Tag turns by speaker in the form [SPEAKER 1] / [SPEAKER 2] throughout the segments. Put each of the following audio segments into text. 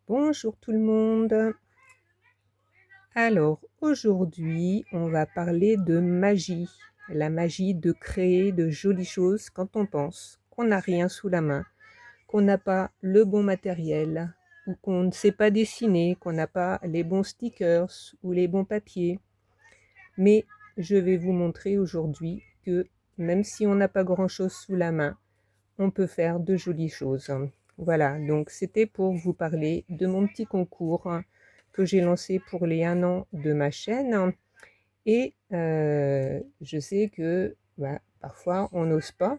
[SPEAKER 1] Bonjour tout le monde. Alors aujourd'hui, on va parler de magie. La magie de créer de jolies choses quand on pense qu'on n'a rien sous la main, qu'on n'a pas le bon matériel, ou qu'on ne sait pas dessiner, qu'on n'a pas les bons stickers ou les bons papiers. Mais je vais vous montrer aujourd'hui que même si on n'a pas grand-chose sous la main, on peut faire de jolies choses. Voilà, donc c'était pour vous parler de mon petit concours que j'ai lancé pour les 1 an de ma chaîne. Et je sais que parfois on n'ose pas.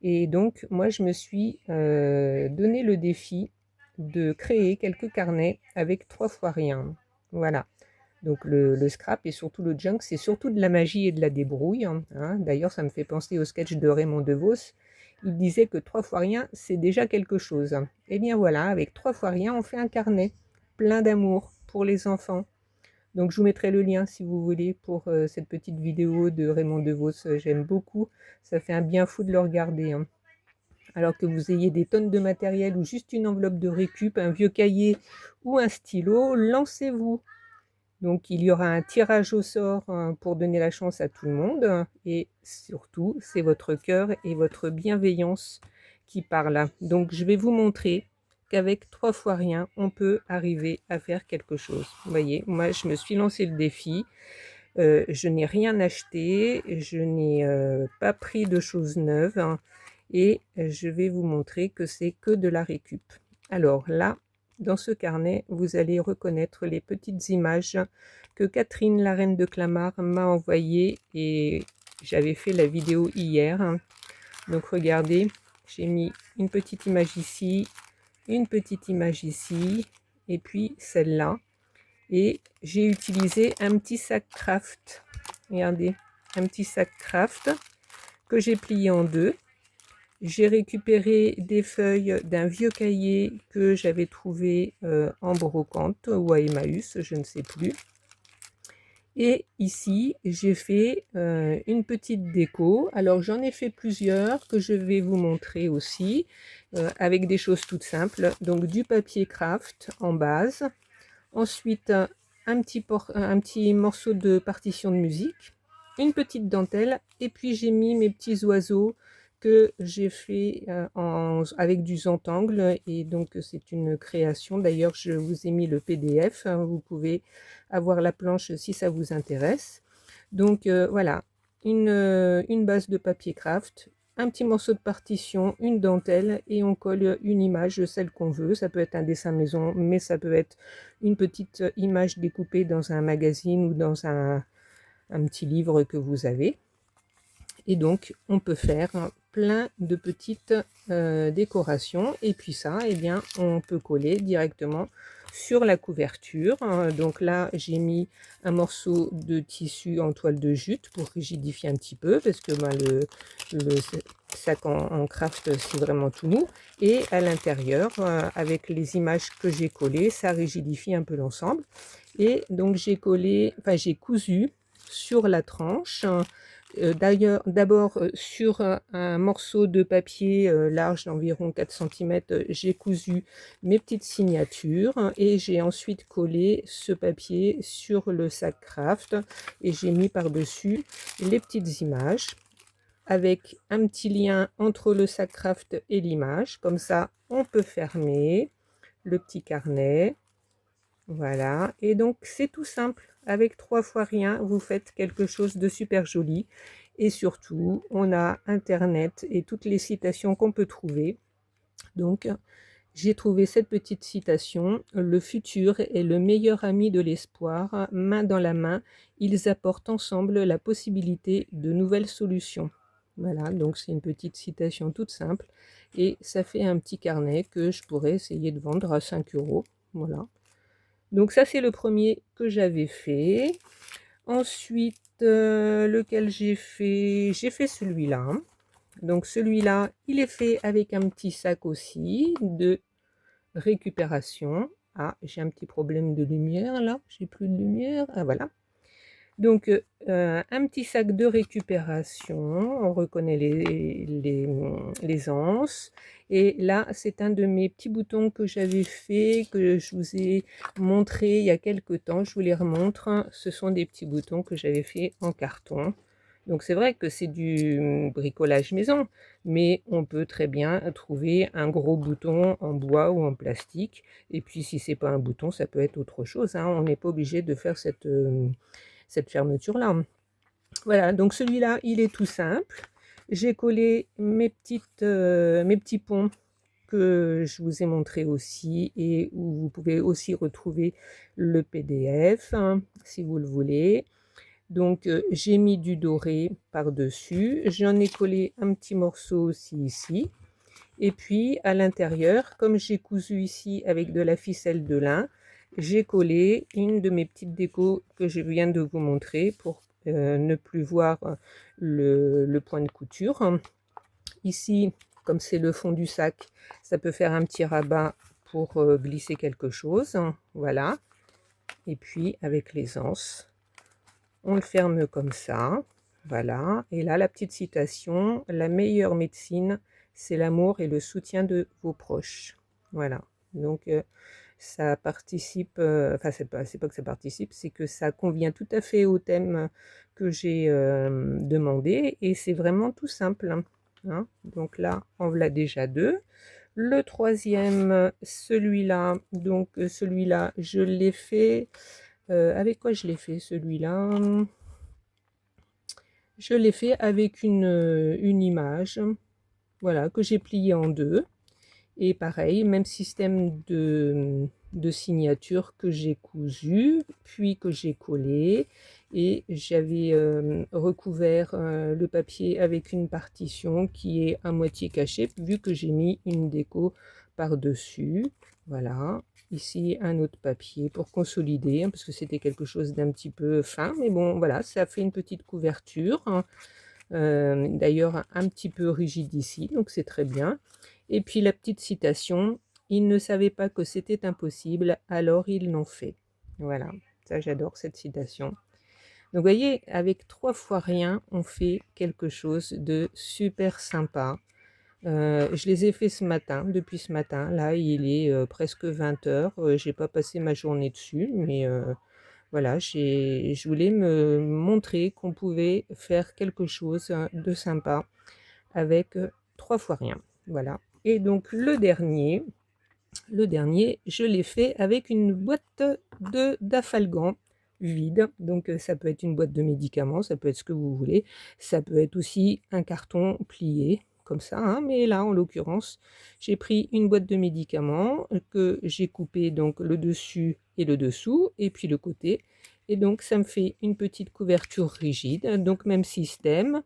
[SPEAKER 1] Et donc moi je me suis donné le défi de créer quelques carnets avec 3 fois rien. Voilà. Donc le scrap et surtout le junk, c'est surtout de la magie et de la débrouille, hein. D'ailleurs, ça me fait penser au sketch de Raymond DeVos. Il disait que 3 fois rien, c'est déjà quelque chose. Et bien voilà, avec 3 fois rien, on fait un carnet plein d'amour pour les enfants. Donc je vous mettrai le lien si vous voulez pour cette petite vidéo de Raymond DeVos. J'aime beaucoup, ça fait un bien fou de le regarder, hein. Alors que vous ayez des tonnes de matériel ou juste une enveloppe de récup, un vieux cahier ou un stylo, lancez-vous. Donc il y aura un tirage au sort pour donner la chance à tout le monde. Et surtout, c'est votre cœur et votre bienveillance qui parlent. Donc je vais vous montrer qu'avec 3 fois rien, on peut arriver à faire quelque chose. Vous voyez, moi je me suis lancé le défi. Je n'ai rien acheté, je n'ai pas pris de choses neuves, et je vais vous montrer que c'est que de la récup. Alors là, dans ce carnet, vous allez reconnaître les petites images que Catherine, la reine de Clamart, m'a envoyées, et j'avais fait la vidéo hier. Donc regardez, j'ai mis une petite image ici, une petite image ici, et puis celle-là. Et j'ai utilisé un petit sac craft. Regardez, un petit sac craft que j'ai plié en deux. J'ai récupéré des feuilles d'un vieux cahier que j'avais trouvé en brocante ou à Emmaüs, je ne sais plus. Et ici, j'ai fait une petite déco. Alors, j'en ai fait plusieurs que je vais vous montrer aussi, avec des choses toutes simples. Donc, du papier craft en base. Ensuite, un petit morceau de partition de musique, une petite dentelle, et puis j'ai mis mes petits oiseaux que j'ai fait avec du Zentangle, et donc c'est une création. D'ailleurs, je vous ai mis le PDF, hein, vous pouvez avoir la planche si ça vous intéresse. Donc voilà, une base de papier craft, un petit morceau de partition, une dentelle, et on colle une image, celle qu'on veut. Ça peut être un dessin maison, mais ça peut être une petite image découpée dans un magazine ou dans un petit livre que vous avez. Et donc, on peut faire plein de petites décorations. Et puis ça, eh bien, on peut coller directement sur la couverture. Donc là, j'ai mis un morceau de tissu en toile de jute pour rigidifier un petit peu, parce que le sac en craft, c'est vraiment tout mou. Et à l'intérieur, avec les images que j'ai collées, ça rigidifie un peu l'ensemble. Et donc, j'ai cousu sur la tranche. D'ailleurs, d'abord sur un morceau de papier large d'environ 4 cm, j'ai cousu mes petites signatures, et j'ai ensuite collé ce papier sur le sac craft, et j'ai mis par-dessus les petites images avec un petit lien entre le sac craft et l'image. Comme ça, on peut fermer le petit carnet. Voilà, et donc c'est tout simple. Avec 3 fois rien, vous faites quelque chose de super joli. Et surtout, on a Internet et toutes les citations qu'on peut trouver. Donc, j'ai trouvé cette petite citation: le futur est le meilleur ami de l'espoir. Main dans la main, ils apportent ensemble la possibilité de nouvelles solutions. Voilà, donc c'est une petite citation toute simple. Et ça fait un petit carnet que je pourrais essayer de vendre à 5 €. Voilà. Donc ça, c'est le premier que j'avais fait. Ensuite, lequel j'ai fait? J'ai fait celui-là. Donc celui-là, il est fait avec un petit sac aussi de récupération. Ah, j'ai un petit problème de lumière là, j'ai plus de lumière. Ah voilà. Donc, un petit sac de récupération, on reconnaît les anses. Et là, c'est un de mes petits boutons que j'avais fait, que je vous ai montré il y a quelque temps. Je vous les remontre. Ce sont des petits boutons que j'avais fait en carton. Donc c'est vrai que c'est du bricolage maison, mais on peut très bien trouver un gros bouton en bois ou en plastique. Et puis si c'est pas un bouton, ça peut être autre chose, hein. On n'est pas obligé de faire cette fermeture-là. Voilà, donc celui-là, il est tout simple. J'ai collé mes petits ponts que je vous ai montré aussi et où vous pouvez aussi retrouver le PDF, hein, si vous le voulez. Donc j'ai mis du doré par-dessus. J'en ai collé un petit morceau aussi ici. Et puis à l'intérieur, comme j'ai cousu ici avec de la ficelle de lin, j'ai collé une de mes petites décos que je viens de vous montrer pour ne plus voir le point de couture. Ici, comme c'est le fond du sac, ça peut faire un petit rabat pour glisser quelque chose. Voilà. Et puis avec les anses, on le ferme comme ça. Voilà. Et là, la petite citation: la meilleure médecine, c'est l'amour et le soutien de vos proches. Voilà. Donc, ça participe, enfin, c'est pas que ça participe, c'est que ça convient tout à fait au thème que j'ai demandé. Et c'est vraiment tout simple, hein. Donc là, on l'a déjà deux. Le troisième, celui-là, donc celui-là, je l'ai fait. Avec quoi je l'ai fait celui-là? Je l'ai fait avec une image, voilà, que j'ai pliée en deux. Et pareil, même système de signature que j'ai cousu, puis que j'ai collé. Et j'avais recouvert le papier avec une partition qui est à moitié cachée, vu que j'ai mis une déco par-dessus. Voilà. Ici, un autre papier pour consolider, hein, parce que c'était quelque chose d'un petit peu fin. Mais bon, voilà, ça fait une petite couverture, hein. D'ailleurs, un petit peu rigide ici, donc c'est très bien. Et puis la petite citation: ils ne savaient pas que c'était impossible, alors ils l'ont fait. Voilà, ça j'adore cette citation. Donc vous voyez, avec 3 fois rien, on fait quelque chose de super sympa. Je les ai fait ce matin, depuis ce matin. Là, il est presque 20 heures. J'ai pas passé ma journée dessus, mais voilà, je voulais me montrer qu'on pouvait faire quelque chose de sympa avec 3 fois rien. Voilà. Et donc le dernier, je l'ai fait avec une boîte d'Afalgan vide. Donc ça peut être une boîte de médicaments, ça peut être ce que vous voulez. Ça peut être aussi un carton plié comme ça, hein. Mais là, en l'occurrence, j'ai pris une boîte de médicaments que j'ai coupé donc le dessus et le dessous, et puis le côté. Et donc ça me fait une petite couverture rigide. Donc même système.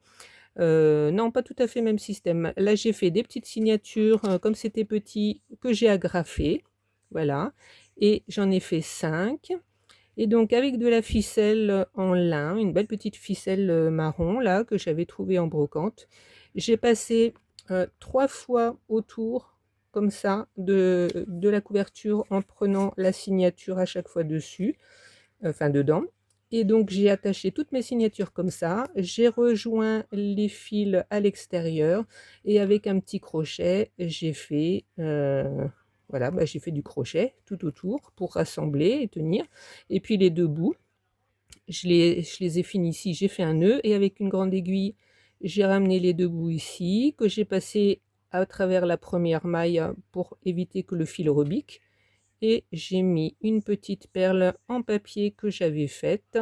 [SPEAKER 1] Non, pas tout à fait même système. Là, j'ai fait des petites signatures, comme c'était petit, que j'ai agrafées. Voilà. Et j'en ai fait 5. Et donc, avec de la ficelle en lin, une belle petite ficelle marron, là, que j'avais trouvée en brocante, j'ai passé 3 fois autour, comme ça, de la couverture, en prenant la signature à chaque fois dessus, enfin dedans. Et donc j'ai attaché toutes mes signatures comme ça, j'ai rejoint les fils à l'extérieur et avec un petit crochet, j'ai fait, voilà, j'ai fait du crochet tout autour pour rassembler et tenir. Et puis les deux bouts, je les ai finis ici, j'ai fait un nœud et avec une grande aiguille, j'ai ramené les deux bouts ici, que j'ai passé à travers la première maille pour éviter que le fil rebique. Et j'ai mis une petite perle en papier que j'avais faite.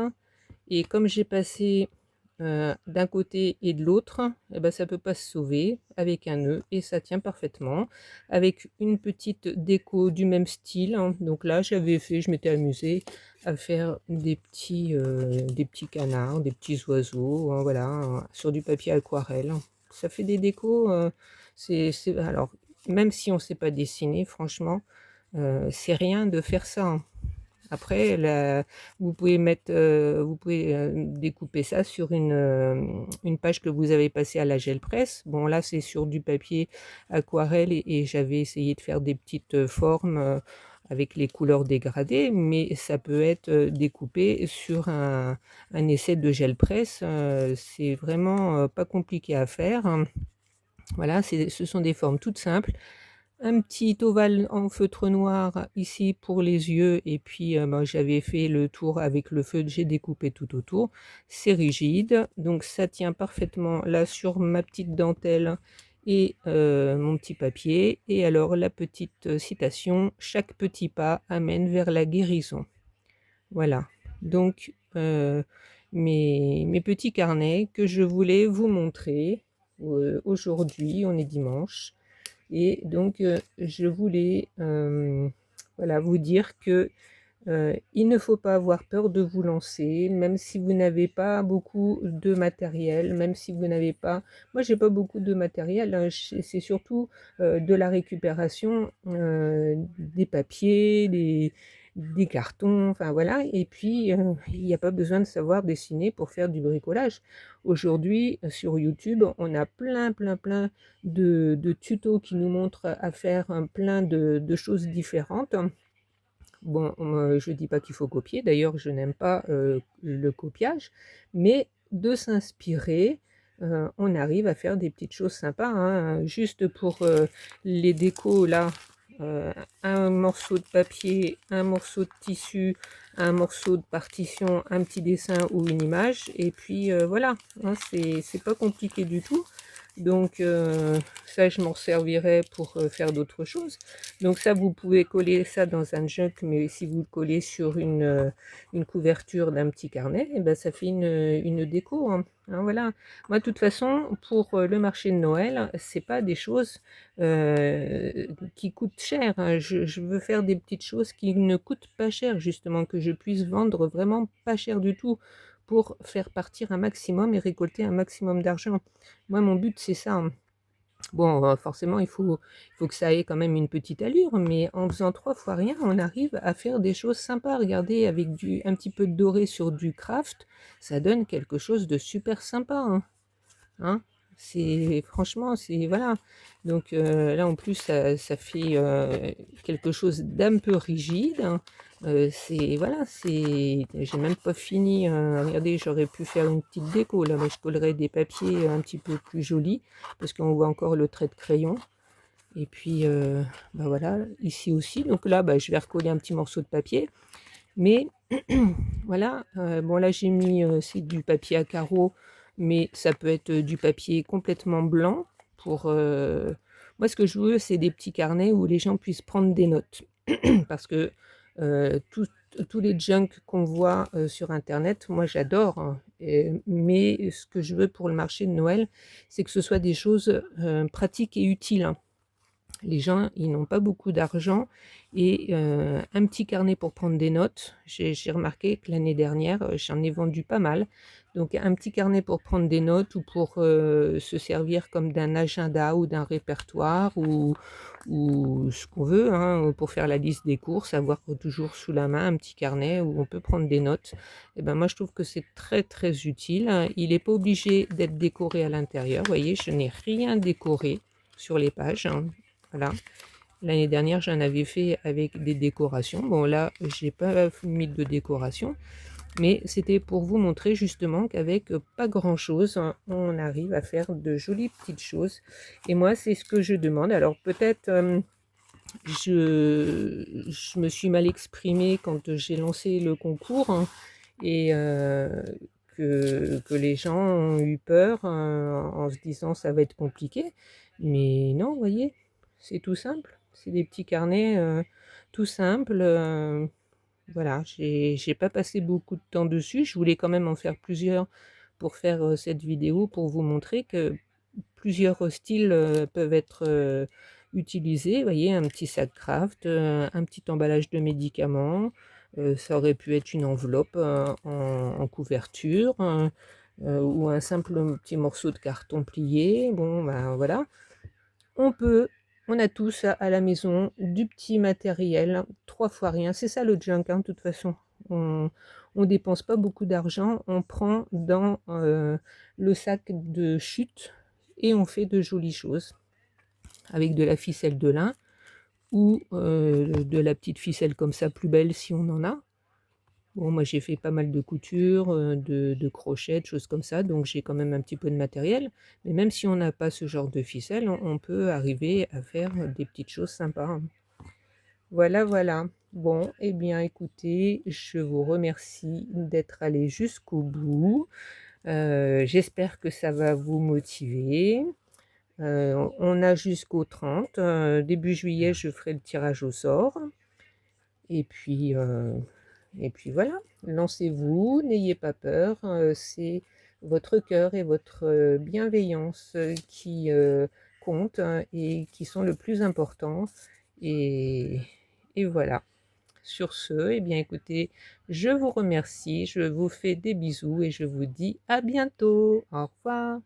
[SPEAKER 1] Et comme j'ai passé d'un côté et de l'autre, eh ben, ça ne peut pas se sauver avec un nœud et ça tient parfaitement. Avec une petite déco du même style, hein. Donc là, je m'étais amusée à faire des petits canards, des petits oiseaux, hein, voilà, hein, sur du papier aquarelle. Ça fait des décos. Alors, même si on ne sait pas dessiner, franchement, c'est rien de faire ça, hein. Après, vous pouvez découper ça sur une page que vous avez passée à la gel presse. Bon, là, c'est sur du papier aquarelle et j'avais essayé de faire des petites formes avec les couleurs dégradées, mais ça peut être découpé sur un essai de gel presse. C'est vraiment pas compliqué à faire. Voilà, ce sont des formes toutes simples. Un petit ovale en feutre noir ici pour les yeux et puis j'avais fait le tour avec le feutre, j'ai découpé tout autour. C'est rigide, donc ça tient parfaitement là sur ma petite dentelle et mon petit papier. Et alors la petite citation: chaque petit pas amène vers la guérison. Voilà, donc mes petits carnets que je voulais vous montrer. Aujourd'hui, on est dimanche. Et donc, je voulais voilà, vous dire que il ne faut pas avoir peur de vous lancer, même si vous n'avez pas beaucoup de matériel, même si vous n'avez pas... Moi, j'ai pas beaucoup de matériel, hein, c'est surtout de la récupération des papiers, des cartons, enfin voilà. Et puis, il n'y a pas besoin de savoir dessiner pour faire du bricolage. Aujourd'hui, sur YouTube, on a plein de tutos qui nous montrent à faire plein de choses différentes. Bon, je dis pas qu'il faut copier, d'ailleurs je n'aime pas le copiage, mais de s'inspirer, on arrive à faire des petites choses sympas, hein. Juste pour les décos là, un morceau de papier, un morceau de tissu, un morceau de partition, un petit dessin ou une image, et puis voilà, hein, c'est pas compliqué du tout. Donc ça, je m'en servirai pour faire d'autres choses. Donc ça, vous pouvez coller ça dans un junk, mais si vous le collez sur une couverture d'un petit carnet, et ben, ça fait une déco, hein. Hein, voilà. Moi, de toute façon, pour le marché de Noël, c'est pas des choses qui coûtent cher, hein. Je veux faire des petites choses qui ne coûtent pas cher, justement, que je puisse vendre vraiment pas cher du tout pour faire partir un maximum et récolter un maximum d'argent. Moi, mon but, c'est ça, hein. Bon, forcément, il faut que ça ait quand même une petite allure, mais en faisant 3 fois rien, on arrive à faire des choses sympas. Regardez, avec un petit peu de doré sur du craft, ça donne quelque chose de super sympa, hein. Hein? C'est franchement, c'est voilà. Donc là, en plus, ça fait quelque chose d'un peu rigide, hein. C'est voilà, j'ai même pas fini. Regardez, j'aurais pu faire une petite déco là, mais je collerais des papiers un petit peu plus jolis parce qu'on voit encore le trait de crayon. Et puis voilà, ici aussi. Donc là, je vais recoller un petit morceau de papier. Mais voilà, bon là j'ai mis c'est du papier à carreaux, mais ça peut être du papier complètement blanc pour moi ce que je veux, c'est des petits carnets où les gens puissent prendre des notes. Parce que tous les junk qu'on voit sur internet, moi j'adore, hein, mais ce que je veux pour le marché de Noël, c'est que ce soit des choses pratiques et utiles, hein. Les gens, ils n'ont pas beaucoup d'argent et un petit carnet pour prendre des notes. J'ai remarqué que l'année dernière, j'en ai vendu pas mal. Donc un petit carnet pour prendre des notes ou pour se servir comme d'un agenda ou d'un répertoire ou ce qu'on veut, hein, pour faire la liste des courses, avoir toujours sous la main un petit carnet où on peut prendre des notes. Et ben moi, je trouve que c'est très utile. Il n'est pas obligé d'être décoré à l'intérieur. Vous voyez, je n'ai rien décoré sur les pages, hein. Voilà. L'année dernière, j'en avais fait avec des décorations. Bon, là, j'ai pas mis de décoration, mais c'était pour vous montrer justement qu'avec pas grand-chose, hein, on arrive à faire de jolies petites choses. Et moi, c'est ce que je demande. Alors peut-être je me suis mal exprimée quand j'ai lancé le concours, hein, et que les gens ont eu peur en se disant ça va être compliqué. Mais non, vous voyez, c'est tout simple. C'est des petits carnets tout simples. Voilà, j'ai pas passé beaucoup de temps dessus. Je voulais quand même en faire plusieurs pour faire cette vidéo, pour vous montrer que plusieurs styles peuvent être utilisés. Vous voyez, un petit sac craft, un petit emballage de médicaments. Ça aurait pu être une enveloppe en couverture, ou un simple petit morceau de carton plié. Bon, ben voilà. On peut On a tous à la maison du petit matériel, 3 fois rien. C'est ça le junk, hein, de toute façon. On dépense pas beaucoup d'argent, on prend dans, le sac de chute et on fait de jolies choses avec de la ficelle de lin ou, de la petite ficelle comme ça plus belle si on en a. Bon, moi j'ai fait pas mal de couture, de crochet, de choses comme ça, donc j'ai quand même un petit peu de matériel. Mais même si on n'a pas ce genre de ficelle, on peut arriver à faire des petites choses sympas, hein. Voilà, voilà. Bon, eh bien écoutez, je vous remercie d'être allés jusqu'au bout. J'espère que ça va vous motiver. On a jusqu'au 30, début juillet, je ferai le tirage au sort. Et puis, voilà, lancez-vous, n'ayez pas peur, c'est votre cœur et votre, bienveillance, qui, comptent, hein, et qui sont le plus important. Et voilà. Sur ce, eh bien écoutez, je vous remercie, je vous fais des bisous et je vous dis à bientôt. Au revoir.